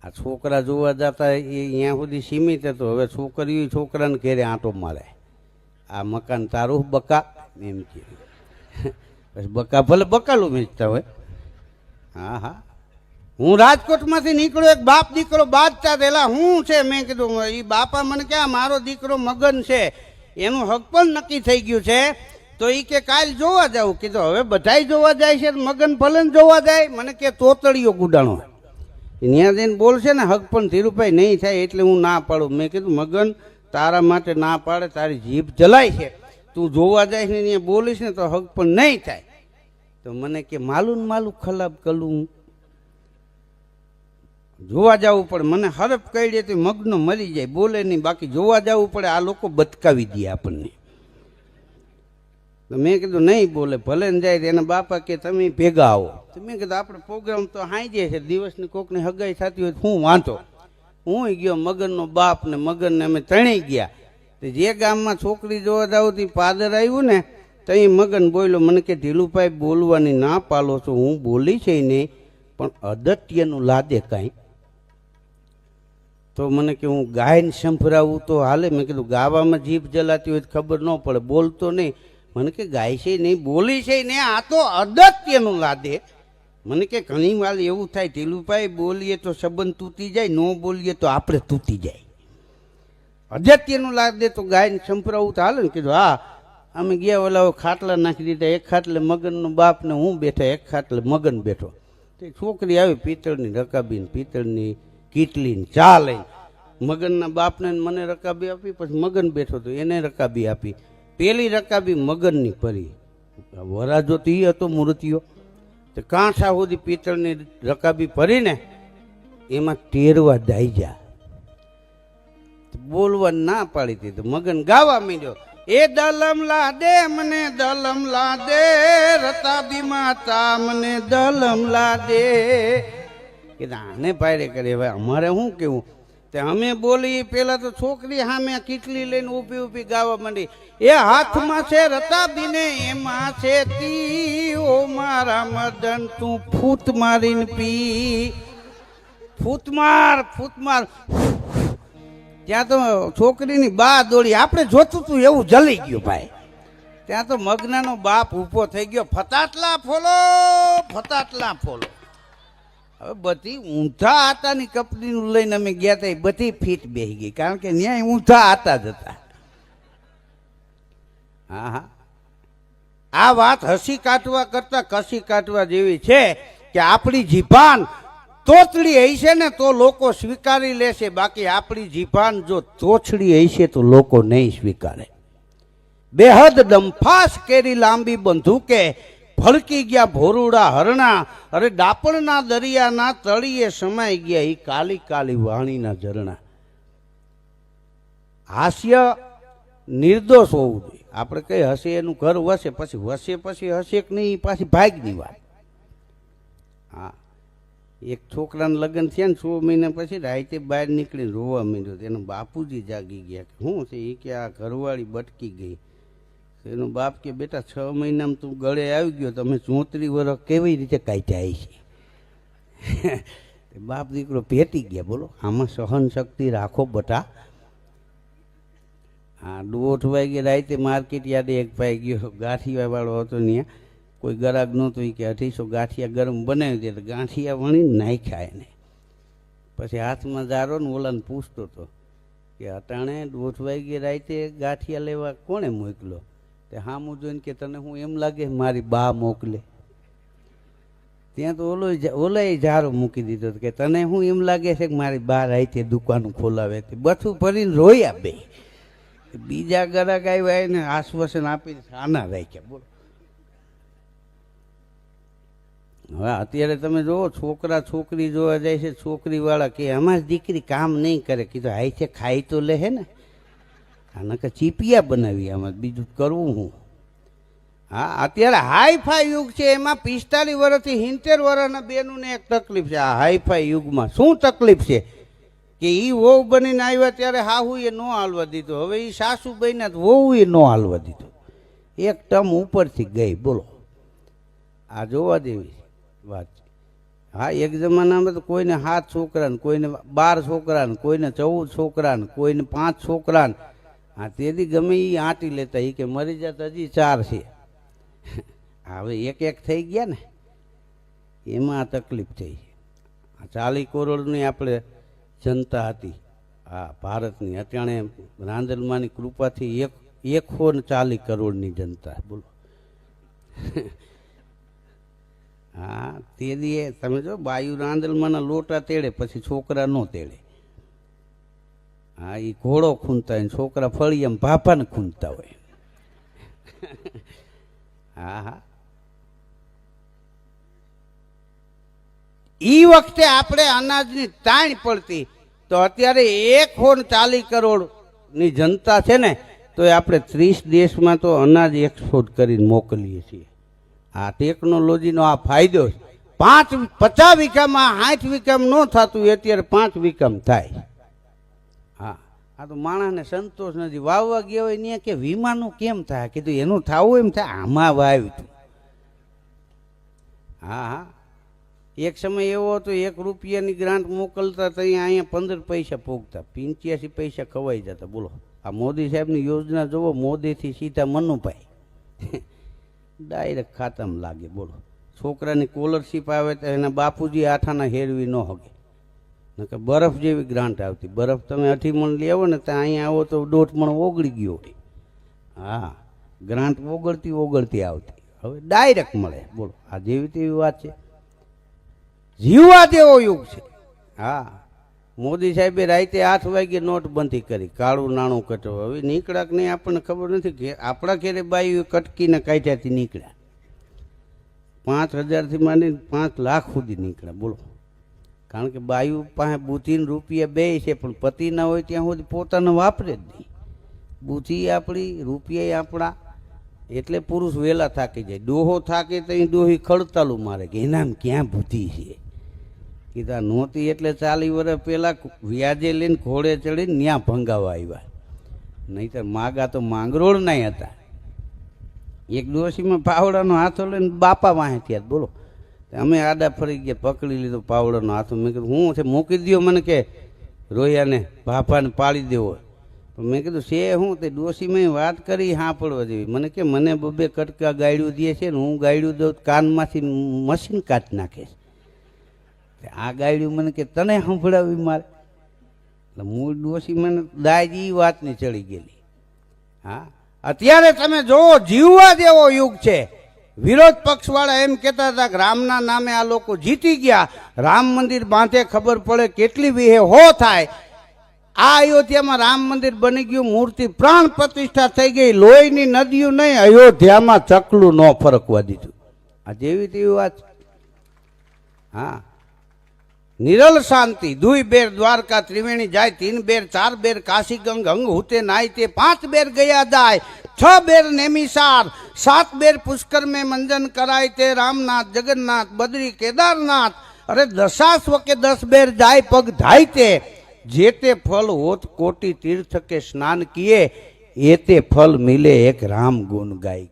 આ છોકરા જોવા જતા એ અહીંયા સુધી સીમિત હતો. હવે છોકરીઓ છોકરાને ઘેરે આંટો મારે, આ મકાન તારું બકા એમ કે. પછી બકા ભલે બકાલું વેચતા હોય. હા હા, હું રાજકોટમાંથી નીકળ્યો, એક બાપ દીકરો બાદશાહ થયેલા. હું છે મેં કીધું એ બાપા મને ક્યાં મારો દીકરો મગન છે, એનું હક પણ નક્કી થઈ ગયું છે. તો એ કે કાલ જોવા જાવ. કીધું હવે બધાય જોવા જાય છે, મગન ભલે જોવા જાય. મને કે તોતળીઓ ગુડાણો ત્યાં જઈને બોલશે ને હક પણ ધીરુભાઈ નહીં થાય એટલે હું ના પાડું. મેં કીધું મગન તારા માટે ના પાડે, તારી જીભ જલાય છે, તું જોવા જાય ને ત્યાં બોલીશ ને તો હક પણ નહીં થાય. તો મને કે માલું માલું ખલાબ કલું જોવા જવું પડે. મને હરફ કહી દે તો મગનો મરી જાય, બોલે નહીં, બાકી જોવા જવું પડે. આ લોકો બચકાવી દે આપણને. તો મેં કીધું નહીં બોલે, ભલે ને જાય. એના બાપા કે તમે ભેગા આવો. તો મેં કીધું આપણે પ્રોગ્રામ તો હાઈ છે, દિવસની કોકની હગાઈ થતી હોય હું વાંધો. હું ગયો, મગનનો બાપ ને મગનને અમે ત્રણેય ગયા. તો જે ગામમાં છોકરી જોવા જાવ તે પાદર આવ્યું ને તો એ મગન બોલ્યો. મને કે ઢીલુભાઈ બોલવાની ના પાલો છો, હું બોલી છે નહીં પણ અદત્યનું લાદે કાંઈ. તો મને કે હું ગાયને સંભળાવું તો હાલે. મેં કીધું ગાવામાં જીભ જલાતી હોય ખબર ન પડે, બોલતો નહીં. મને કે ગાય છે નહીં, બોલી છે નહીં, આ તો અદત્યનું લાદે. મને કે ઘણી વાર એવું થાય ઢીલુભાઈ બોલીએ તો સંબંધ તૂટી જાય, ન બોલીએ તો આપણે તૂટી જાય. અદત્યનું લાદે તો ગાયને સંભળાવું તો હાલે ને. કીધું હા. અમે ગયા, ઓલા ખાટલા નાખી દીધા. એક ખાટલે મગનનો બાપ ને હું બેઠા, એક ખાટલે મગન બેઠો. તે છોકરી આવી પિત્તળની રકાબી, પિત્તળની કીટલી ચા લઈ. મગનના બાપને મને રકાબી આપી, પછી મગન બેઠો તો એને રકાબી આપી. પેલી રકાબી મગનની પરી, વરાજો તો એ હતો મૂર્તિઓ. તો કાંઠા સુધી પિત્તળની રકાબી ભરીને એમાં ટેરવા દાઈજા. બોલવા ના પાડી દીધું. મગન ગાવા માંડ્યો. એ દલમ લાદે મને દલમ લાદે, રતાબી માતા મને દલમ લાદે. કે આને પાયરે કરે. હવે અમારે શું કેવું? તે અમે બોલી પેલા તો છોકરી સામે કીટલી લઈને ઊભી ઊભી ગાવા માંડી. એ હાથમાં છે રતાબીને એમાં છે તી, ઓ મારા મદન તું ફૂટ મારીને પી. ફૂટ માર, ફૂટ માર. ત્યાં તો છોકરીની બા દોડી. આપણે જોતું તું એવું જલી ગયું ભાઈ. ત્યાં તો મગનાનો બાપ ઊભો થઈ ગયો. ફતાટલા ફોલો, ફતાટલા ફોલો. હવે બધી ઊંધા આટાની કંપનીનું લઈને અમે ગયા હતા, એ બધી ફીટ બેસી ગઈ, કારણ કે ન્યાય ઊંધા આટા જ હતા. હા હા, આ વાત હસી કાઢવા કરતા કસી કાઢવા જેવી છે કે આપણી જીભાન તોતડી હશે ને તો લોકો સ્વીકારી લેશે, બાકી આપણી જીભાન જો તોછડી હશે તો લોકો નહીં સ્વીકારે. બેહદ દંફાસ કેરી લાંબી બંધુકે, ફળકી ગયા ભોરુડા હરણા. અરે ડાપણના દરિયાના તળિયે સમાઈ ગયા એ કાલી કાલી વાણીના ઝરણા. હાસ્ય નિર્દોષ હોવું જોઈએ. આપણે કઈ હશે એનું ઘર વસે, પછી વસે પછી હશે કે નહીં પાછી ભાગની વાત. હા, એક છોકરાના લગ્ન થયા ને 6 મહિના પછી રાતે બહાર નીકળીને રોવા માંડ્યો. એના બાપુજી જાગી ગયા. શું છે એ કે આ ઘરવાળી બટકી ગઈ. એનો બાપ કે બેટા 6 મહિનામાં તું ગળે આવી ગયો, તમે 34 વર્ષ કેવી રીતે કાઢ્યા છે? બાપ દીકરો ભેટી ગયા. બોલો આમાં સહન શક્તિ રાખો બટા. હા, 1:30 વાગે રાતે માર્કેટ યાર્ડે એક ભાઈ ગયો, ગાંઠિયા વાળો હતો. ત્યાં કોઈ ગરાગ નહોતું. એ કે 250 ગાંઠિયા ગરમ બનાવી દે. તો ગાંઠિયા વણીને નાખ્યા એને. પછી હાથમાં જારો ને ઓલાને પૂછતો હતો કે અટાણે 1:30 વાગે રાતે ગાંઠિયા લેવા કોણે મોકલો? તે હામું જોઈને કે તને હું એમ લાગે મારી બા મોકલે. ત્યાં તો ઓલાએ જારો મૂકી દીધો કે તને હું એમ લાગે છે કે મારી બા રાતે દુકાન ખોલાવે. બથું ભરીને રોયા બે. બીજા ગરાક આવ્યા એને આશ્વાસન આપીને આના રાખ્યા. બોલો હવે અત્યારે તમે જુઓ, છોકરા છોકરી જોવા જાય છે. છોકરીવાળા કે અમારી દીકરી કામ નહીં કરે. કીધું હાઈ છે ખાઈ તો લે હે ને. આના કે ચીપિયા બનાવી, આમાં બીજું કરવું હું. હા, અત્યારે હાઈફાઈ યુગ છે. એમાં 45 વર્ષથી 70 વર્ષના બેનુંને એક તકલીફ છે. આ હાઈફાઈ યુગમાં શું તકલીફ છે કે એ વહુ બનીને આવ્યા ત્યારે હાહુએ ન હાલવા દીધો. હવે એ સાસુ બન્યા તો વહુએ ન હાલવા દીધો. એક ટર્મ ઉપરથી ગઈ. બોલો આ જોવા જેવી વાત. હા, એક જમાનામાં તો કોઈને 7 છોકરા ને કોઈને 12 છોકરા ને કોઈને 14 છોકરા ને કોઈને 5 છોકરા ને. હા, તેથી ગમે એ આંટી લેતા એ કે મરી જતા હજી 4 છે. હવે એક થઈ ગયા ને એમાં આ તકલીફ થઈ. 40 કરોડની આપણે જનતા હતી આ ભારતની. અત્યારે રાંદલમાની કૃપાથી 140 કરોડની જનતા. બોલો. હા, તે દીએ તમે જો બાયુ રાંદલમાના લોટા તેડે પછી છોકરા ન તેડે. હા, એ ઘોડો ખૂંદતા હોય છોકરા ફળી એમ ભાપાને ખૂંદતા હોય. હા હા, ઈ વખતે આપણે અનાજની તાણ પડતી તો અત્યારે 140 કરોડની જનતા છે ને તો આપણે 30 દેશમાં તો અનાજ એક્સપોર્ટ કરીને મોકલીએ છીએ. આ ટેકનોલોજીનો આ ફાયદો છે. 50 વીઘામાં 60 વીઘામાં ન થતું અત્યારે 5 વીઘામાં થાય. હા, આ તો માણસને સંતોષ નથી. વાવવા ગયા હોય ને કે વીમાનું કેમ થાય, કીધું એનું થવું એમ થાય આમાં વાવ્યું હતું. હા હા, એક સમય એવો હતો 1 રૂપિયાની ગ્રાન્ટ મોકલતા તો અહીંયા 15 પૈસા પોગતા, 85 પૈસા ખવાઈ જતા. બોલો, આ મોદી સાહેબની યોજના જોવો, મોદીથી સીધા મનુભાઈ ડાયરેક્ટ ખાતામાં લાગે. બોલો, છોકરાની સ્કોલરશીપ આવે તો એના બાપુજી આઠાના હેરવી ન હગે. નકર બરફ જેવી ગ્રાન્ટ આવતી. બરફ તમે 8 મણ લેવો ને તો અહીંયા આવો તો 1.5 મણ ઓગળી ગયો હોય. હા, ગ્રાન્ટ ઓગળતી આવતી. હવે ડાયરેક્ટ મળે. બોલો, આ જેવી તેવી વાત છે. જીવવા જેવો યુગ છે. હા, મોદી સાહેબે રાતે 8 વાગે નોટબંધી કરી, કાળું નાણું કટો. હવે નીકળ્યા કે નહીં આપણને ખબર નથી. કે આપણા ઘેરે બાઈ કટકીને કાઢ્યાથી નીકળ્યા 5000થી માંડીને 5 લાખ સુધી નીકળ્યા. બોલો, કારણ કે બાયુ પાસે બુદ્ધિને રૂપિયા બે છે પણ પતિ ના હોય ત્યાં સુધી પોતાને વાપરે જ નહીં. બુદ્ધિ આપણી, રૂપિયા આપણા. એટલે પુરુષ વહેલા થાકી જાય. ડોહો થાકે તો એ ડોહી ખડતાલું મારે કે એનામ ક્યાં બુદ્ધિ છે. કીધા નહોતી એટલે 40 વર્ષ પહેલાં વ્યાજે લઈને ઘોડે ચડીને ત્યાં ભંગાવા આવ્યા. નહીંતર માગા તો માંગરોળ નહીં હતા. એક ડોશીમાં પાવડાનો હાથો લઈને બાપા વાહે થયા. બોલો, અમે આડા ફરી ગયા, પકડી લીધો પાવડાનો હાથો. મેં કીધું હું છે મૂકી દો. મને કે રોયાને ભાપાને પાડી દેવો. મેં કીધું છે હું તે ડોશીમાં વાત કરી હા પડવા જેવી. મને કે મને 2 કટકા ગાયડું દે છે ને હું ગાયડું દઉં કાનમાંથી મશીન કાઢી નાખે છે. આ ગાયડું મને કે તને સંભળાવી મારે. એટલે મૂળ ડોશી મને દાજ એ વાતની ચડી ગયેલી. હા, અત્યારે તમે જોવો જીવવા જેવો યુગ છે. વિરોધ પક્ષવાળા એમ કહેતા હતા કે રામના નામે આ લોકો જીતી ગયા, રામ મંદિર બાંધે ખબર પડે કેટલી વિહે હો થાય. આ અયોધ્યામાં રામ મંદિર બની ગયું, મૂર્તિ પ્રાણ પ્રતિષ્ઠા થઈ ગઈ, લોહીની નદીઓ નહીં, અયોધ્યામાં ચકલું ન ફરકવા દીધું. આ જેવી તેવી વાત. હા, નિરલ શાંતિ. 2 બેર દ્વારકા ત્રિવેણી જાય, 3 બેર 4 બેર કાશી ગંગ અંગ હુતે નાય તે, 5 બેર ગયા જાય, 6 બેર નેમિસાર, 7 બેર પુષ્કર में मंजन कराय ते, रामनाथ जगन्नाथ बद्री केदारनाथ, अरे 10 के 10 बेर जाय पग धाय ते, जेते फल होत कोटि तीर्थ के स्नान किए, एते फल मिले एक राम गुण गाय.